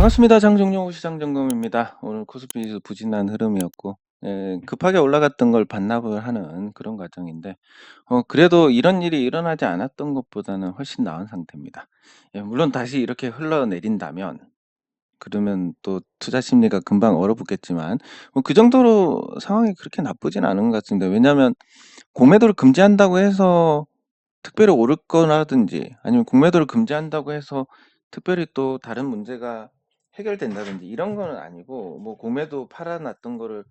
반갑습니다. 장종용 시장점검입니다. 오늘 코스피 지수 부진한 흐름이었고, 급하게 올라갔던 걸 반납을 하는 그런 과정인데, 그래도 이런 일이 일어나지 않았던 것보다는 훨씬 나은 상태입니다. 물론 다시 이렇게 흘러내린다면, 그러면 또 투자 심리가 금방 얼어붙겠지만, 그 정도로 상황이 그렇게 나쁘진 않은 것 같습니다. 왜냐하면 공매도를 금지한다고 해서 특별히 오를 거라든지, 아니면 공매도를 금지한다고 해서 특별히 또 다른 문제가 해결된다든지 이런 거는 아니고, 뭐 공매도 팔아놨던 거를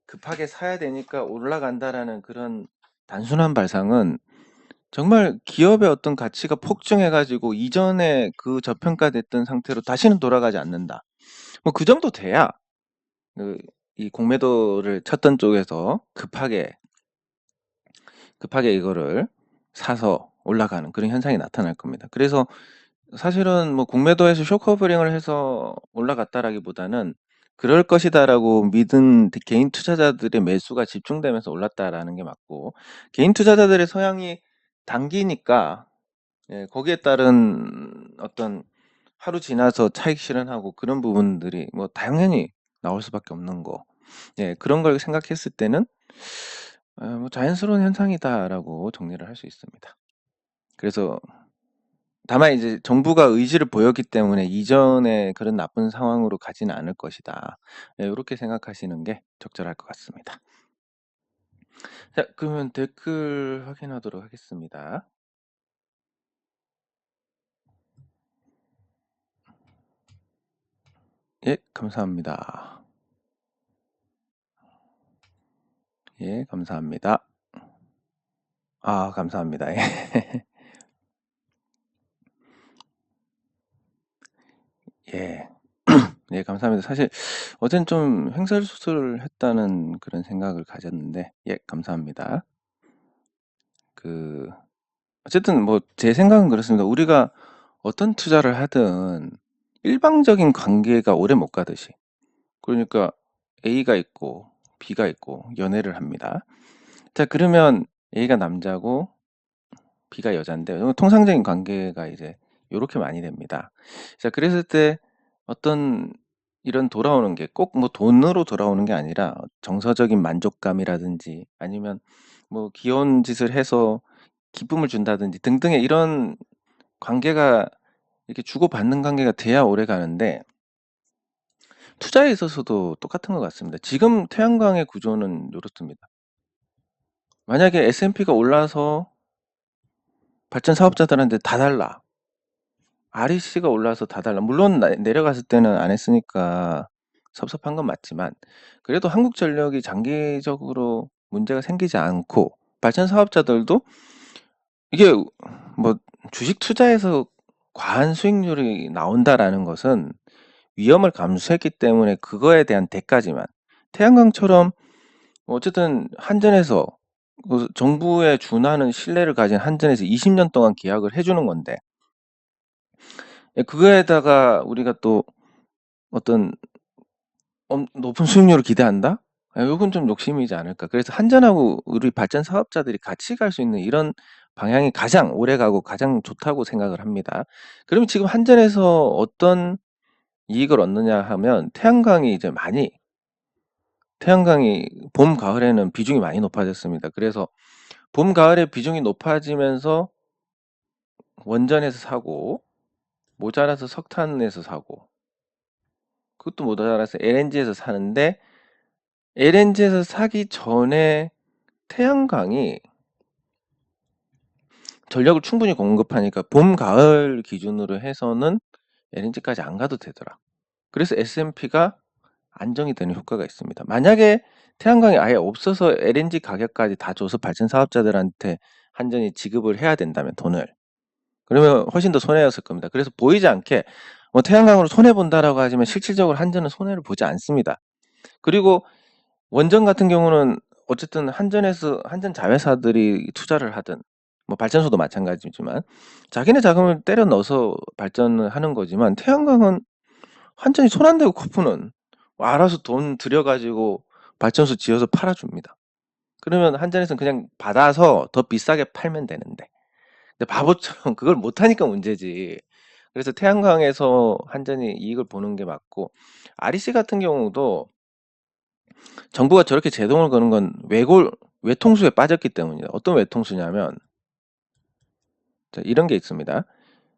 급하게 사야 되니까 올라간다라는 그런 단순한 발상은 정말 기업의 어떤 가치가 폭증해가지고 이전에 그 저평가됐던 상태로 다시는 돌아가지 않는다. 뭐 그 정도 돼야 이 공매도를 쳤던 쪽에서 급하게 이거를 사서 올라가는 그런 현상이 나타날 겁니다. 그래서 사실은 뭐 공매도에서 쇼커버링을 해서 올라갔다라기보다는 그럴 것이다라고 믿은 개인 투자자들의 매수가 집중되면서 올랐다라는 게 맞고, 개인 투자자들의 성향이 당기니까 거기에 따른 어떤 하루 지나서 차익 실현하고 그런 부분들이 뭐 당연히 나올 수밖에 없는 거. 그런 걸 생각했을 때는 뭐 자연스러운 현상이다라고 정리를 할 수 있습니다. 그래서 다만 이제 정부가 의지를 보였기 때문에 이전에 그런 나쁜 상황으로 가지는 않을 것이다. 요렇게 생각하시는 게 적절할 것 같습니다. 자, 그러면 댓글 확인하도록 하겠습니다. 예, 감사합니다. 예, 감사합니다. 아, 감사합니다. 예. 예. 네, 감사합니다. 사실 어젠 좀 횡설수설을 했다는 그런 생각을 가졌는데, 예, 감사합니다. 어쨌든 뭐 제 생각은 그렇습니다. 우리가 어떤 투자를 하든 일방적인 관계가 오래 못 가듯이, 그러니까 A가 있고 B가 있고 연애를 합니다. 자, 그러면 A가 남자고 B가 여잔데 통상적인 관계가 이제 요렇게 많이 됩니다. 자, 그랬을 때 어떤 이런 돌아오는 게 꼭 뭐 돈으로 돌아오는 게 아니라 정서적인 만족감이라든지, 아니면 뭐 귀여운 짓을 해서 기쁨을 준다든지 등등의 이런 관계가 이렇게 주고받는 관계가 돼야 오래 가는데, 투자에 있어서도 똑같은 것 같습니다. 지금 태양광의 구조는 요렇습니다. 만약에 S&P가 올라서 발전 사업자들한테 다 달라. REC가 올라서 다 달라. 물론 내려갔을 때는 안 했으니까 섭섭한 건 맞지만, 그래도 한국전력이 장기적으로 문제가 생기지 않고 발전 사업자들도 이게 뭐 주식 투자에서 과한 수익률이 나온다라는 것은 위험을 감수했기 때문에 그거에 대한 대가지만, 태양광처럼 어쨌든 한전에서 정부에 준하는 신뢰를 가진 한전에서 20년 동안 계약을 해주는 건데, 그거에다가 우리가 또 어떤 높은 수익률을 기대한다? 이건 좀 욕심이지 않을까. 그래서 한전하고 우리 발전 사업자들이 같이 갈 수 있는 이런 방향이 가장 오래가고 가장 좋다고 생각을 합니다. 그러면 지금 한전에서 어떤 이익을 얻느냐 하면, 태양광이 봄, 가을에는 비중이 많이 높아졌습니다. 그래서 봄, 가을에 비중이 높아지면서 원전에서 사고, 모자라서 석탄에서 사고, 그것도 모자라서 LNG에서 사는데, LNG에서 사기 전에 태양광이 전력을 충분히 공급하니까 봄, 가을 기준으로 해서는 LNG까지 안 가도 되더라. 그래서 S&P가 안정이 되는 효과가 있습니다. 만약에 태양광이 아예 없어서 LNG 가격까지 다 줘서 발전 사업자들한테 한전이 지급을 해야 된다면 돈을, 그러면 훨씬 더 손해였을 겁니다. 그래서 보이지 않게 뭐 태양광으로 손해 본다라고 하지만 실질적으로 한전은 손해를 보지 않습니다. 그리고 원전 같은 경우는 어쨌든 한전 자회사들이 투자를 하든, 뭐 발전소도 마찬가지지만 자기네 자금을 때려 넣어서 발전을 하는 거지만, 태양광은 한전이 손 안 대고 코푸는 알아서 돈 들여가지고 발전소 지어서 팔아줍니다. 그러면 한전에서는 그냥 받아서 더 비싸게 팔면 되는데, 근데 바보처럼 그걸 못하니까 문제지. 그래서 태양광에서 한전이 이익을 보는 게 맞고, REC 같은 경우도 정부가 저렇게 제동을 거는 건 외통수에 빠졌기 때문이에요. 어떤 외통수냐면, 자, 이런 게 있습니다.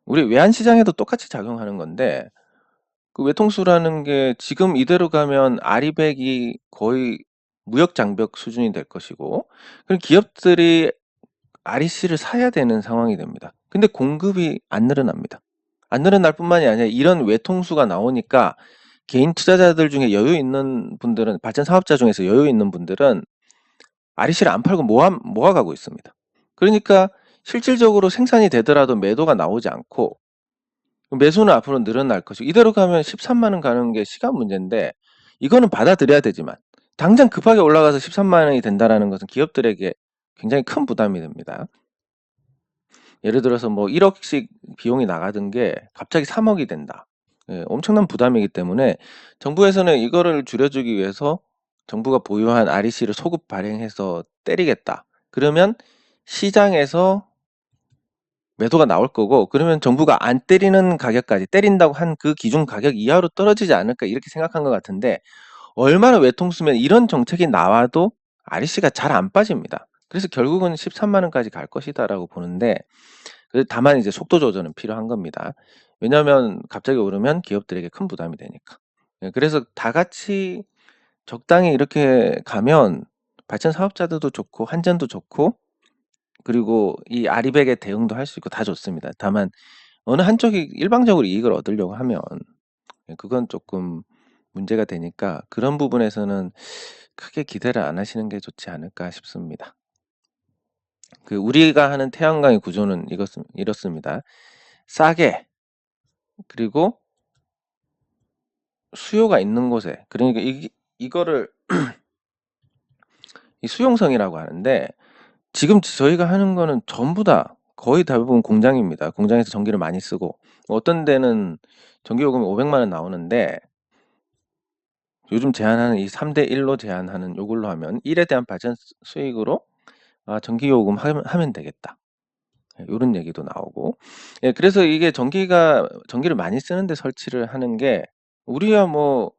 우리 외환시장에도 똑같이 작용하는 건데, 그 외통수라는 게 지금 이대로 가면 아리백이 거의 무역 장벽 수준이 될 것이고, 그럼 기업들이 REC를 사야 되는 상황이 됩니다. 근데 공급이 안 늘어납니다. 안 늘어날 뿐만이 아니라 이런 외통수가 나오니까 개인 투자자들 중에 여유 있는 분들은, 발전 사업자 중에서 여유 있는 분들은 REC를 안 팔고 모아가고 있습니다. 그러니까 실질적으로 생산이 되더라도 매도가 나오지 않고 매수는 앞으로 늘어날 것이고, 이대로 가면 13만 원 가는 게 시간 문제인데, 이거는 받아들여야 되지만 당장 급하게 올라가서 13만 원이 된다라는 것은 기업들에게 굉장히 큰 부담이 됩니다. 예를 들어서 뭐 1억씩 비용이 나가던 게 갑자기 3억이 된다. 예, 엄청난 부담이기 때문에 정부에서는 이거를 줄여주기 위해서 정부가 보유한 REC를 소급 발행해서 때리겠다. 그러면 시장에서 매도가 나올 거고, 그러면 정부가 안 때리는 가격까지, 때린다고 한 그 기준 가격 이하로 떨어지지 않을까, 이렇게 생각한 것 같은데, 얼마나 외통수면 이런 정책이 나와도 REC가 잘 안 빠집니다. 그래서 결국은 13만 원까지 갈 것이다라고 보는데, 다만 이제 속도 조절은 필요한 겁니다. 왜냐하면 갑자기 오르면 기업들에게 큰 부담이 되니까. 예, 그래서 다 같이 적당히 이렇게 가면 발전 사업자들도 좋고 한전도 좋고, 그리고 이 아리백의 대응도 할 수 있고 다 좋습니다. 다만 어느 한쪽이 일방적으로 이익을 얻으려고 하면 그건 조금 문제가 되니까, 그런 부분에서는 크게 기대를 안 하시는 게 좋지 않을까 싶습니다. 그 우리가 하는 태양광의 구조는 이렇습니다. 싸게, 그리고 수요가 있는 곳에, 그러니까 이거를 이 수용성이라고 하는데, 지금 저희가 하는 거는 전부 다 거의 대부분 공장입니다. 공장에서 전기를 많이 쓰고, 어떤 데는 전기요금이 500만 원 나오는데, 요즘 제한하는 이 3대 1로 제한하는 요걸로 하면 1에 대한 발전 수익으로 전기요금 하면 되겠다. 이런 얘기도 나오고. 예, 그래서 이게 전기를 많이 쓰는데 설치를 하는 게, 우리야 뭐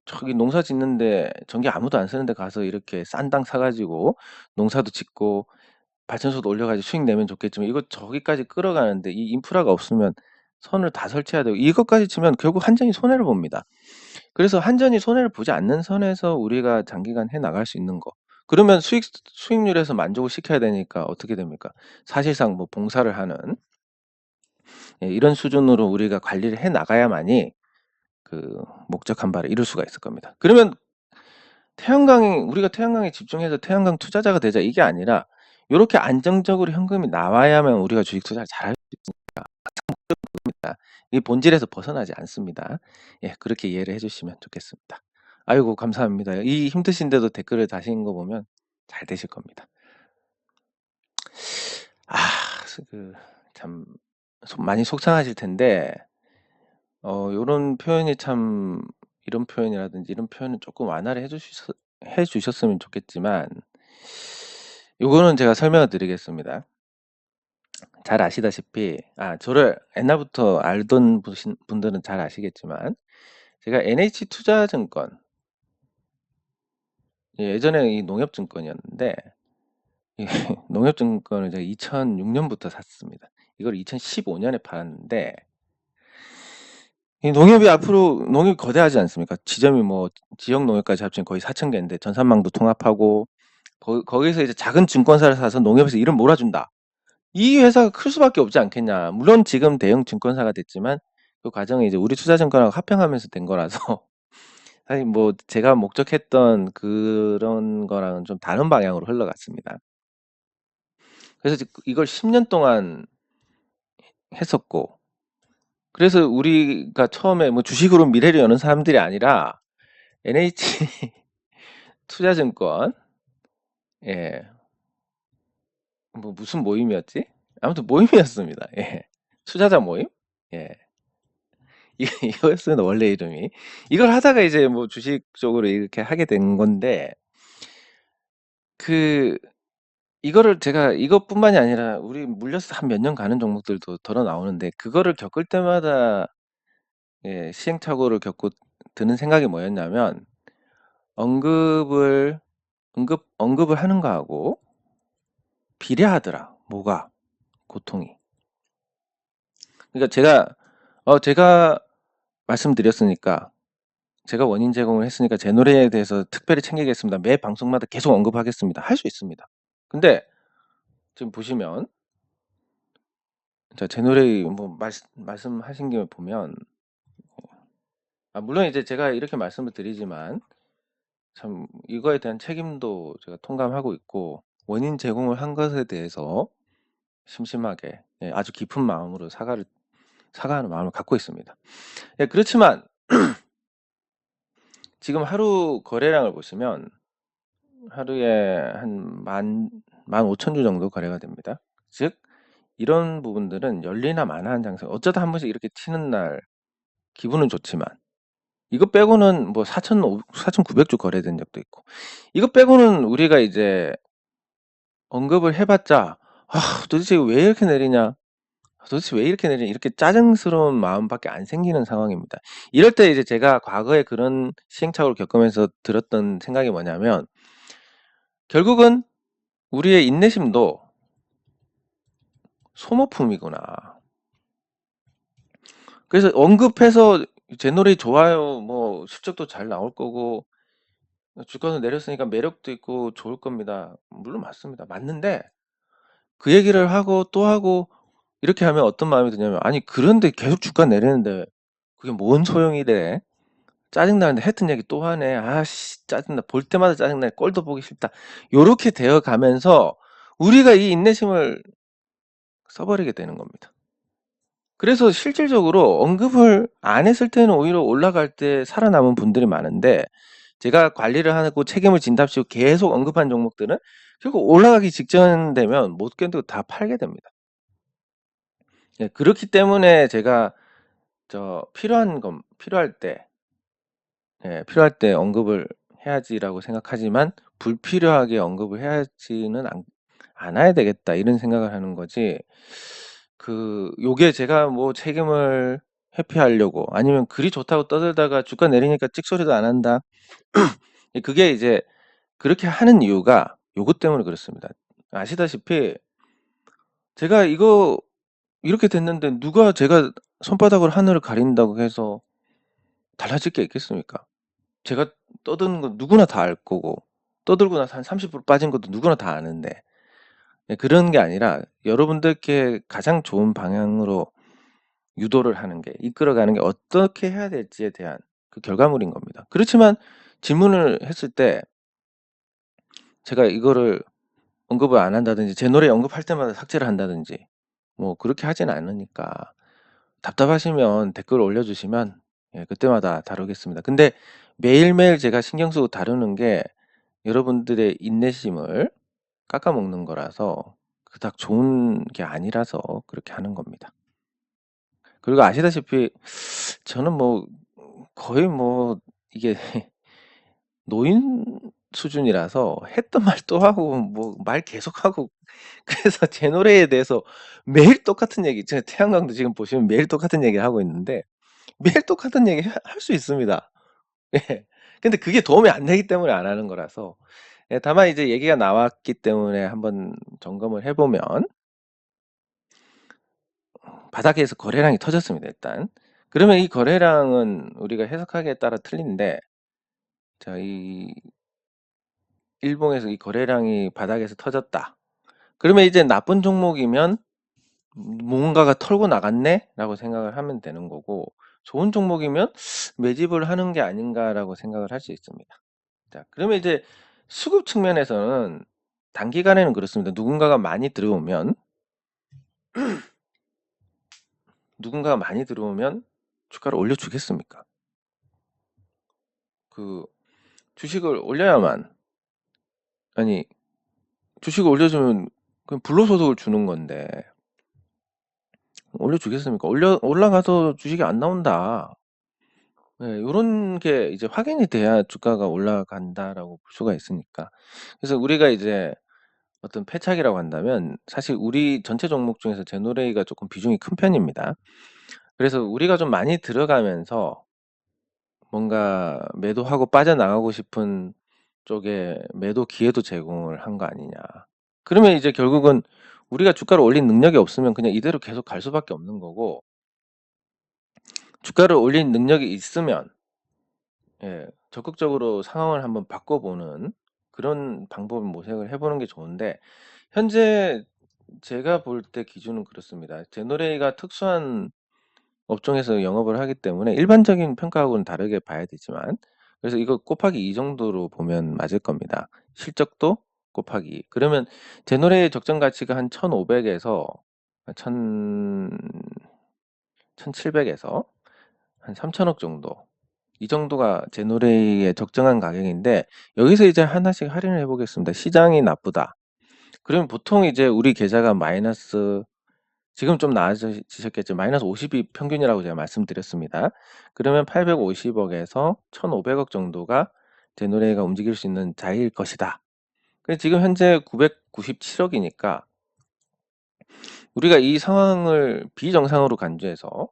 저기 농사 짓는데 전기 아무도 안 쓰는데 가서 이렇게 싼 땅 사가지고 농사도 짓고 발전소도 올려가지고 수익 내면 좋겠지만, 이거 저기까지 끌어가는데 이 인프라가 없으면 선을 다 설치해야 되고, 이것까지 치면 결국 한전이 손해를 봅니다. 그래서 한전이 손해를 보지 않는 선에서 우리가 장기간 해 나갈 수 있는 거. 그러면 수익률에서 만족을 시켜야 되니까 어떻게 됩니까? 사실상 뭐 봉사를 하는, 예, 이런 수준으로 우리가 관리를 해 나가야만이 그 목적한 바를 이룰 수가 있을 겁니다. 그러면 우리가 태양광에 집중해서 태양광 투자자가 되자, 이게 아니라 요렇게 안정적으로 현금이 나와야만 우리가 주식 투자를 잘할 수 있습니다. 이 본질에서 벗어나지 않습니다. 예, 그렇게 이해를 해주시면 좋겠습니다. 아이고, 감사합니다. 이 힘드신데도 댓글을 다신 거 보면 잘 되실 겁니다. 참 많이 속상하실 텐데, 요런 표현이 참, 이런 표현이라든지 이런 표현은 조금 완화를 해주셨으면 좋겠지만, 요거는 제가 설명을 드리겠습니다. 잘 아시다시피, 저를 옛날부터 알던 분들은 잘 아시겠지만, 제가 NH투자증권, 예전에 이 농협증권이었는데, 이 농협증권을 제가 2006년부터 샀습니다. 이걸 2015년에 팔았는데, 이 농협이 앞으로, 농협이 거대하지 않습니까? 지점이 뭐 지역 농협까지 합치면 거의 4,000개인데 전산망도 통합하고, 거기서 이제 작은 증권사를 사서 농협에서 이름 몰아준다. 이 회사가 클 수밖에 없지 않겠냐. 물론 지금 대형 증권사가 됐지만 그 과정이 이제 우리 투자증권하고 합병하면서 된 거라서 사실 뭐 제가 목적했던 그런 거랑은 좀 다른 방향으로 흘러갔습니다. 그래서 이걸 10년 동안 했었고, 그래서 우리가 처음에 뭐 주식으로 미래를 여는 사람들이 아니라 NH 투자증권, 예, 뭐 무슨 모임이었지? 아무튼 모임이었습니다. 예, 투자자 모임, 예, 이거였어요, 원래 이름이. 이걸 하다가 이제 뭐 주식 쪽으로 이렇게 하게 된 건데, 그 이거를 제가 이것뿐만이 아니라 우리 물려서 한 몇 년 가는 종목들도 덜어 나오는데 그거를 겪을 때마다 예, 시행착오를 겪고 드는 생각이 뭐였냐면 언급을 언급을 하는 거하고 비례하더라. 뭐가 고통이. 그러니까 제가 말씀드렸으니까 제가 원인 제공을 했으니까 제 노래에 대해서 특별히 챙기겠습니다. 매 방송마다 계속 언급하겠습니다. 할 수 있습니다. 근데 지금 보시면 제 노래 뭐 말씀하신 김에 보면 물론 이제 제가 이렇게 말씀을 드리지만 참 이거에 대한 책임도 제가 통감하고 있고 원인 제공을 한 것에 대해서 심심하게 예, 아주 깊은 마음으로 사과하는 마음을 갖고 있습니다. 예, 그렇지만 지금 하루 거래량을 보시면 하루에 한 15,000주 정도 거래가 됩니다. 즉 이런 부분들은 열리나 마나한 장세, 어쩌다 한 번씩 이렇게 튀는 날 기분은 좋지만 이거 빼고는 뭐 4,900주 거래된 적도 있고 이거 빼고는 우리가 이제 언급을 해봤자 도대체 왜 이렇게 내리냐, 도대체 왜 이렇게 내리냐, 이렇게 짜증스러운 마음밖에 안 생기는 상황입니다. 이럴 때 이제 제가 과거에 그런 시행착오를 겪으면서 들었던 생각이 뭐냐면 결국은 우리의 인내심도 소모품이구나. 그래서 언급해서 제 노래 좋아요, 뭐 실적도 잘 나올 거고 주가도 내렸으니까 매력도 있고 좋을 겁니다. 물론 맞습니다. 맞는데 그 얘기를 하고 또 하고 이렇게 하면 어떤 마음이 드냐면 아니 그런데 계속 주가 내리는데 그게 뭔 소용이 돼? 짜증나는데 했던 얘기 또 하네. 아씨 짜증나. 볼 때마다 짜증나. 꼴도 보기 싫다. 요렇게 되어 가면서 우리가 이 인내심을 써버리게 되는 겁니다. 그래서 실질적으로 언급을 안 했을 때는 오히려 올라갈 때 살아남은 분들이 많은데 제가 관리를 하고 책임을 진답시고 계속 언급한 종목들은 결국 올라가기 직전 되면 못 견디고 다 팔게 됩니다. 예, 그렇기 때문에 제가 필요할 때, 예, 필요할 때 언급을 해야지라고 생각하지만 불필요하게 언급을 해야지는 않아야 되겠다 이런 생각을 하는 거지. 요게 제가 뭐 책임을 회피하려고 아니면 글이 좋다고 떠들다가 주가 내리니까 찍소리도 안 한다. 그게 이제 그렇게 하는 이유가 요것 때문에 그렇습니다. 아시다시피 제가 이거 이렇게 됐는데 누가 제가 손바닥으로 하늘을 가린다고 해서 달라질 게 있겠습니까? 제가 떠드는 거 누구나 다 알 거고 떠들고 나서 한 30% 빠진 것도 누구나 다 아는데 예, 그런 게 아니라 여러분들께 가장 좋은 방향으로 유도를 하는 게, 이끌어가는 게 어떻게 해야 될지에 대한 그 결과물인 겁니다. 그렇지만 질문을 했을 때 제가 이거를 언급을 안 한다든지 제 노래 언급할 때마다 삭제를 한다든지 뭐 그렇게 하진 않으니까 답답하시면 댓글 올려주시면 예, 그때마다 다루겠습니다. 근데 매일매일 제가 신경 쓰고 다루는 게 여러분들의 인내심을 깎아먹는 거라서 그닥 좋은 게 아니라서 그렇게 하는 겁니다. 그리고 아시다시피 저는 뭐 거의 뭐 이게 노인 수준이라서 했던 말 또 하고 뭐 말 계속하고 그래서 제 노래에 대해서 매일 똑같은 얘기, 제가 태양광도 지금 보시면 매일 똑같은 얘기를 하고 있는데 매일 똑같은 얘기 할 수 있습니다. 예. 근데 그게 도움이 안 되기 때문에 안 하는 거라서 예, 다만 이제 얘기가 나왔기 때문에 한번 점검을 해보면 바닥에서 거래량이 터졌습니다. 일단 그러면 이 거래량은 우리가 해석하기에 따라 틀린데 자, 이 일봉에서 이 거래량이 바닥에서 터졌다. 그러면 이제 나쁜 종목이면 뭔가가 털고 나갔네? 라고 생각을 하면 되는 거고 좋은 종목이면 매집을 하는 게 아닌가라고 생각을 할 수 있습니다. 자, 그러면 이제 수급 측면에서는 단기간에는 그렇습니다. 누군가가 많이 들어오면 주가를 올려주겠습니까? 그 주식을 올려야만, 아니 주식을 올려주면 그냥 불로소득을 주는 건데 올려주겠습니까? 올라가서 주식이 안 나온다. 네, 요런 게 이제 확인이 돼야 주가가 올라간다라고 볼 수가 있으니까. 그래서 우리가 이제 어떤 패착이라고 한다면 사실 우리 전체 종목 중에서 제너레이가 조금 비중이 큰 편입니다. 그래서 우리가 좀 많이 들어가면서 뭔가 매도하고 빠져나가고 싶은 쪽에 매도 기회도 제공을 한 거 아니냐. 그러면 이제 결국은 우리가 주가를 올린 능력이 없으면 그냥 이대로 계속 갈 수밖에 없는 거고, 주가를 올린 능력이 있으면 적극적으로 상황을 한번 바꿔보는 그런 방법을 모색을 해보는 게 좋은데, 현재 제가 볼 때 기준은 그렇습니다. 제너레이가 특수한 업종에서 영업을 하기 때문에 일반적인 평가하고는 다르게 봐야 되지만, 그래서 이거 곱하기 2 정도로 보면 맞을 겁니다. 실적도 곱하기 2. 그러면 제너레이의 적정 가치가 한 1,500에서 1,700에서 한 3천억 정도. 이 정도가 제너레이의 적정한 가격인데, 여기서 이제 하나씩 할인을 해보겠습니다. 시장이 나쁘다. 그러면 보통 이제 우리 계좌가 마이너스, 지금 좀 나아지셨겠죠. 마이너스 50이 평균이라고 제가 말씀드렸습니다. 그러면 850억에서 1,500억 정도가 제너레이가 움직일 수 있는 자리일 것이다. 지금 현재 997억이니까 우리가 이 상황을 비정상으로 간주해서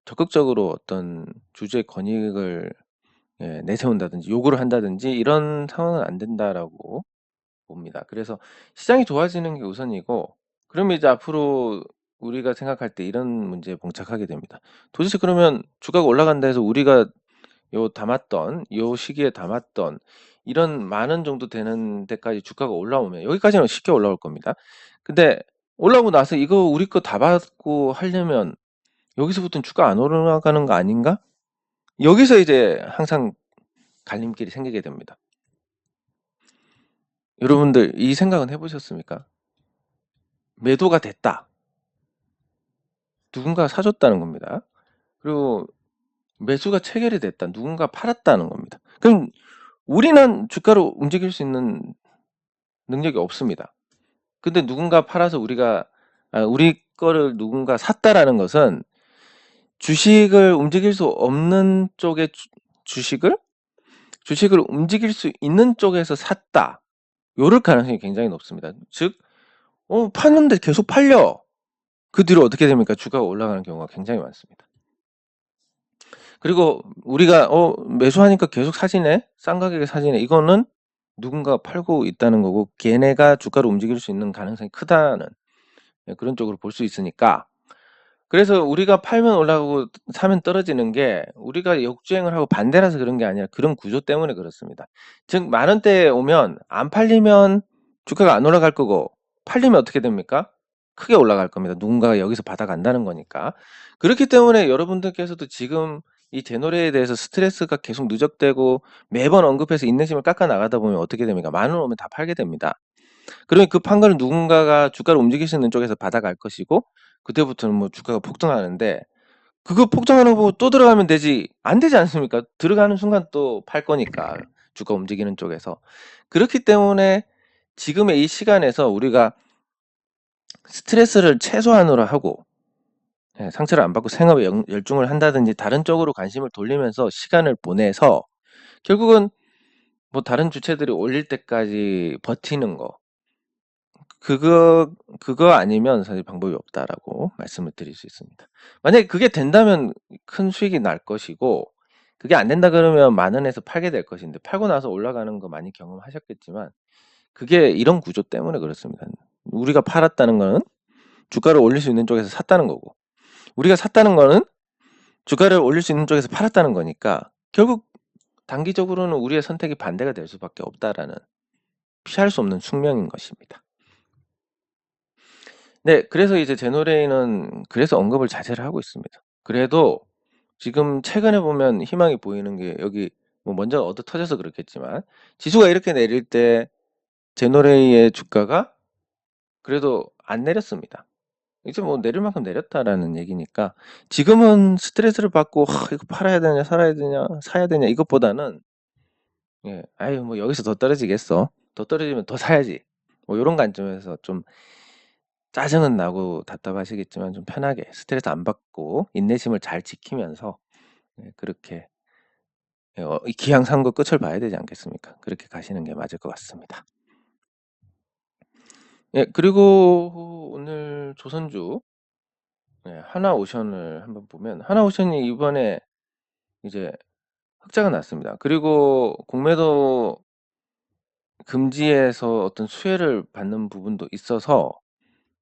적극적으로 어떤 주주의 권익을 내세운다든지 요구를 한다든지 이런 상황은 안 된다라고 봅니다. 그래서 시장이 좋아지는 게 우선이고, 그러면 이제 앞으로 우리가 생각할 때 이런 문제에 봉착하게 됩니다. 도대체 그러면 주가가 올라간다 해서 우리가 요 시기에 담았던 이런 만원 정도 되는 데까지 주가가 올라오면, 여기까지는 쉽게 올라올 겁니다. 근데 올라오고 나서 이거 우리 거 다 받고 하려면 여기서부터는 주가 안 올라가는 거 아닌가? 여기서 이제 항상 갈림길이 생기게 됩니다. 여러분들 이 생각은 해보셨습니까? 매도가 됐다. 누군가 사줬다는 겁니다. 그리고 매수가 체결이 됐다. 누군가 팔았다는 겁니다. 그럼 우리는 주가를 움직일 수 있는 능력이 없습니다. 근데 누군가 팔아서 우리 거를 누군가 샀다라는 것은 주식을 움직일 수 없는 쪽의 주식을 움직일 수 있는 쪽에서 샀다. 요럴 가능성이 굉장히 높습니다. 즉, 파는데 계속 팔려. 그 뒤로 어떻게 됩니까? 주가가 올라가는 경우가 굉장히 많습니다. 그리고 우리가 매수하니까 계속 사지네, 싼 가격에 사지네, 이거는 누군가 팔고 있다는 거고, 걔네가 주가를 움직일 수 있는 가능성이 크다는 그런 쪽으로 볼 수 있으니까, 그래서 우리가 팔면 올라가고 사면 떨어지는 게 우리가 역주행을 하고 반대라서 그런 게 아니라 그런 구조 때문에 그렇습니다. 즉, 만 원대에 오면 안 팔리면 주가가 안 올라갈 거고, 팔리면 어떻게 됩니까? 크게 올라갈 겁니다. 누군가가 여기서 받아간다는 거니까. 그렇기 때문에 여러분들께서도 지금 이 제너레에 대해서 스트레스가 계속 누적되고 매번 언급해서 인내심을 깎아 나가다 보면 어떻게 됩니까? 만 원 오면 다 팔게 됩니다. 그러면 그 판 거는 누군가가 주가를 움직일 수 있는 쪽에서 받아갈 것이고, 그때부터는 뭐 주가가 폭등하는데, 그거 폭등하는 거 보고 또 들어가면 되지. 안 되지 않습니까? 들어가는 순간 또 팔 거니까, 주가 움직이는 쪽에서. 그렇기 때문에 지금의 이 시간에서 우리가 스트레스를 최소한으로 하고 상처를 안 받고 생업에 열중을 한다든지 다른 쪽으로 관심을 돌리면서 시간을 보내서 결국은 뭐 다른 주체들이 올릴 때까지 버티는 거, 그거 아니면 사실 방법이 없다라고 말씀을 드릴 수 있습니다. 만약에 그게 된다면 큰 수익이 날 것이고, 그게 안 된다 그러면 만 원에서 팔게 될 것인데, 팔고 나서 올라가는 거 많이 경험하셨겠지만 그게 이런 구조 때문에 그렇습니다. 우리가 팔았다는 거는 주가를 올릴 수 있는 쪽에서 샀다는 거고, 우리가 샀다는 거는 주가를 올릴 수 있는 쪽에서 팔았다는 거니까, 결국 단기적으로는 우리의 선택이 반대가 될 수밖에 없다라는, 피할 수 없는 숙명인 것입니다. 네, 그래서 이제 제노레이는 그래서 언급을 자제를 하고 있습니다. 그래도 지금 최근에 보면 희망이 보이는 게, 여기 뭐 먼저 얻어 터져서 그렇겠지만 지수가 이렇게 내릴 때 제노레이의 주가가 그래도 안 내렸습니다. 이제 뭐 내릴 만큼 내렸다라는 얘기니까, 지금은 스트레스를 받고 이거 팔아야 되냐 살아야 되냐 사야 되냐 이것보다는 아유 뭐 여기서 더 떨어지겠어, 더 떨어지면 더 사야지, 뭐 이런 관점에서 좀 짜증은 나고 답답하시겠지만 좀 편하게 스트레스 안 받고 인내심을 잘 지키면서 그렇게 이 기양 삼고 끝을 봐야 되지 않겠습니까? 그렇게 가시는 게 맞을 것 같습니다. 예, 그리고 오늘 조선주, 예, 하나오션을 한번 보면 하나오션이 이번에 이제 흑자가 났습니다. 그리고 공매도 금지에서 어떤 수혜를 받는 부분도 있어서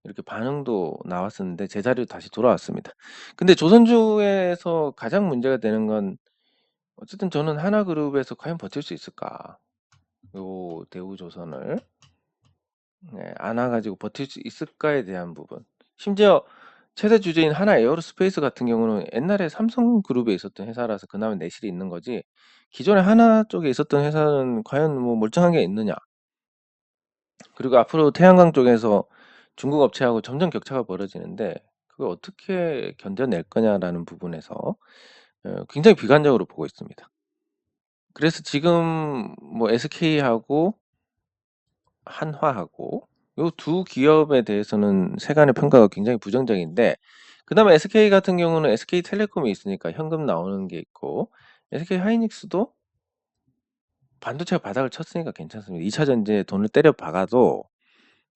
이렇게 반응도 나왔었는데 제자리로 다시 돌아왔습니다. 근데 조선주에서 가장 문제가 되는 건 어쨌든 저는 하나그룹에서 과연 버틸 수 있을까? 요 대우조선을 안아가지고 버틸 수 있을까에 대한 부분. 심지어 최대 주주인 하나 에어로스페이스 같은 경우는 옛날에 삼성그룹에 있었던 회사라서 그나마 내실이 있는 거지, 기존에 하나 쪽에 있었던 회사는 과연 뭐 멀쩡한 게 있느냐. 그리고 앞으로 태양광 쪽에서 중국 업체하고 점점 격차가 벌어지는데 그걸 어떻게 견뎌낼 거냐라는 부분에서 굉장히 비관적으로 보고 있습니다. 그래서 지금 뭐 SK하고 한화하고 요 두 기업에 대해서는 세간의 평가가 굉장히 부정적인데, 그다음에 SK 같은 경우는 SK텔레콤이 있으니까 현금 나오는 게 있고, SK하이닉스도 반도체가 바닥을 쳤으니까 괜찮습니다. 2차 전지에 돈을 때려 박아도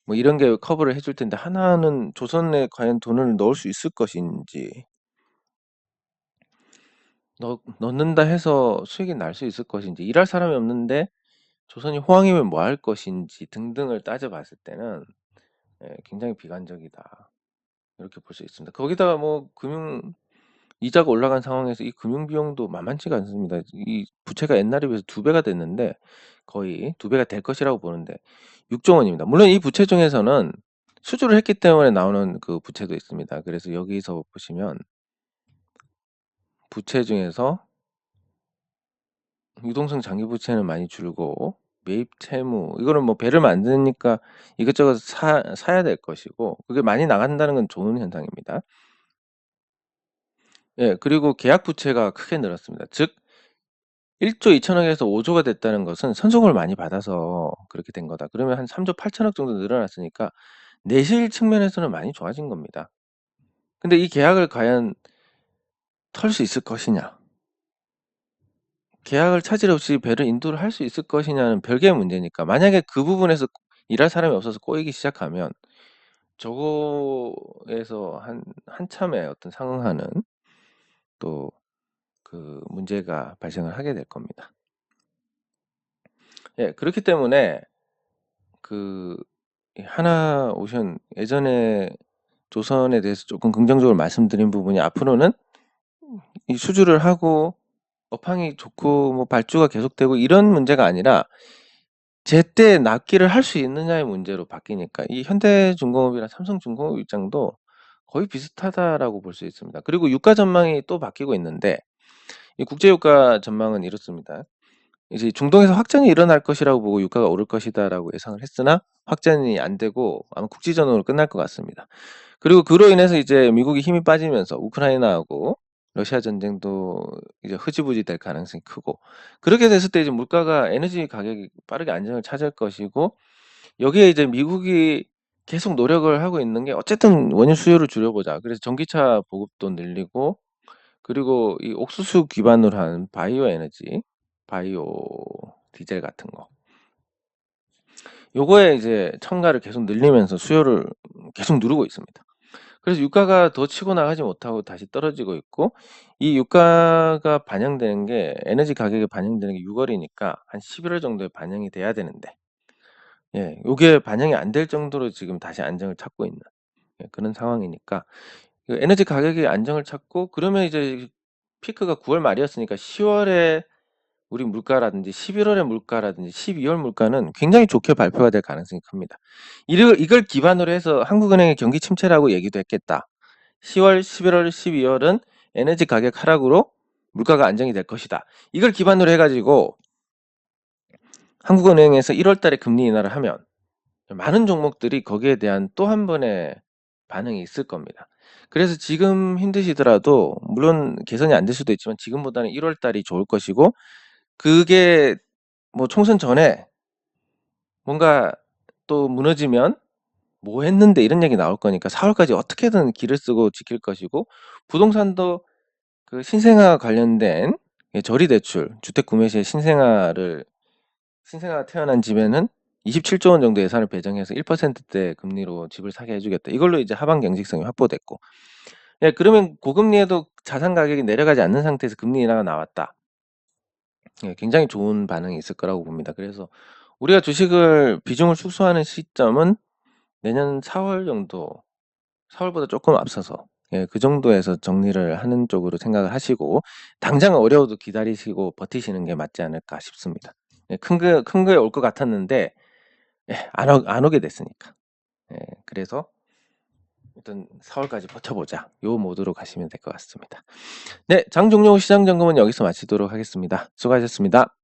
뭐 이런 게 커버를 해줄 텐데, 하나는 조선에 과연 돈을 넣을 수 있을 것인지, 넣는다 해서 수익이 날 수 있을 것인지, 일할 사람이 없는데 조선이 호황이면 뭐 할 것인지 등등을 따져봤을 때는 굉장히 비관적이다, 이렇게 볼 수 있습니다. 거기다가 뭐 이자가 올라간 상황에서 이 금융 비용도 만만치가 않습니다. 이 부채가 옛날에 비해서 2배가 됐는데, 거의 2배가 될 것이라고 보는데 6조 원입니다. 물론 이 부채 중에서는 수주를 했기 때문에 나오는 그 부채도 있습니다. 그래서 여기서 보시면 부채 중에서 유동성 장기 부채는 많이 줄고, 매입 채무 이거는 뭐 배를 만드니까 이것저것 사야 될 것이고, 그게 많이 나간다는 건 좋은 현상입니다. 예, 그리고 계약 부채가 크게 늘었습니다. 즉 1조 2천억에서 5조가 됐다는 것은 선수금을 많이 받아서 그렇게 된 거다. 그러면 한 3조 8천억 정도 늘어났으니까 내실 측면에서는 많이 좋아진 겁니다. 근데 이 계약을 과연 털 수 있을 것이냐, 계약을 차질 없이 배를 인도를 할 수 있을 것이냐는 별개의 문제니까, 만약에 그 부분에서 일할 사람이 없어서 꼬이기 시작하면 저거에서 한참의 어떤 상응하는 또 그 문제가 발생을 하게 될 겁니다. 예, 그렇기 때문에 그 하나오션, 예전에 조선에 대해서 조금 긍정적으로 말씀드린 부분이 앞으로는 이 수주를 하고 업황이 좋고 뭐 발주가 계속되고 이런 문제가 아니라 제때 납기를 할 수 있느냐의 문제로 바뀌니까 이 현대중공업이나 삼성중공업 입장도 거의 비슷하다라고 볼 수 있습니다. 그리고 유가 전망이 또 바뀌고 있는데, 이 국제유가 전망은 이렇습니다. 이제 중동에서 확전이 일어날 것이라고 보고 유가가 오를 것이다라고 예상을 했으나 확전이 안 되고 아마 국지전으로 끝날 것 같습니다. 그리고 그로 인해서 이제 미국이 힘이 빠지면서 우크라이나하고 러시아 전쟁도 이제 흐지부지 될 가능성이 크고, 그렇게 됐을 때 이제 물가가, 에너지 가격이 빠르게 안정을 찾을 것이고, 여기에 이제 미국이 계속 노력을 하고 있는 게 어쨌든 원유 수요를 줄여보자. 그래서 전기차 보급도 늘리고, 그리고 이 옥수수 기반으로 한 바이오 에너지, 바이오 디젤 같은 거, 요거에 이제 첨가를 계속 늘리면서 수요를 계속 누르고 있습니다. 그래서 유가가 더 치고 나가지 못하고 다시 떨어지고 있고, 이 유가가 반영되는 게, 에너지 가격에 반영되는 게 6월이니까 한 11월 정도에 반영이 돼야 되는데, 예, 요게 반영이 안 될 정도로 지금 다시 안정을 찾고 있는, 예, 그런 상황이니까 그 에너지 가격이 안정을 찾고, 그러면 이제 피크가 9월 말이었으니까 10월에 우리 물가라든지 11월의 물가라든지 12월 물가는 굉장히 좋게 발표가 될 가능성이 큽니다. 이걸 기반으로 해서 한국은행의 경기 침체라고 얘기도 했겠다. 10월, 11월, 12월은 에너지 가격 하락으로 물가가 안정이 될 것이다. 이걸 기반으로 해가지고 한국은행에서 1월 달에 금리 인하를 하면 많은 종목들이 거기에 대한 또 한 번의 반응이 있을 겁니다. 그래서 지금 힘드시더라도, 물론 개선이 안 될 수도 있지만 지금보다는 1월 달이 좋을 것이고, 그게 뭐 총선 전에 뭔가 또 무너지면 뭐 했는데 이런 얘기 나올 거니까 4월까지 어떻게든 길을 쓰고 지킬 것이고, 부동산도 그 신생아 관련된 저리 대출, 주택 구매 시에 신생아가 태어난 집에는 27조 원 정도 예산을 배정해서 1%대 금리로 집을 사게 해주겠다. 이걸로 이제 하반 경직성이 확보됐고, 예, 그러면 고금리에도 자산 가격이 내려가지 않는 상태에서 금리 인하가 나왔다. 예, 굉장히 좋은 반응이 있을 거라고 봅니다. 그래서 우리가 주식을 비중을 축소하는 시점은 내년 4월 정도, 4월보다 조금 앞서서, 예, 그 정도에서 정리를 하는 쪽으로 생각을 하시고, 당장 어려워도 기다리시고 버티시는 게 맞지 않을까 싶습니다. 예, 큰 거에 올 것 같았는데, 예, 안 오게 됐으니까. 예, 그래서 일단 4월까지 버텨보자. 요 모드로 가시면 될 것 같습니다. 네, 장 종료 후 시장 점검은 여기서 마치도록 하겠습니다. 수고하셨습니다.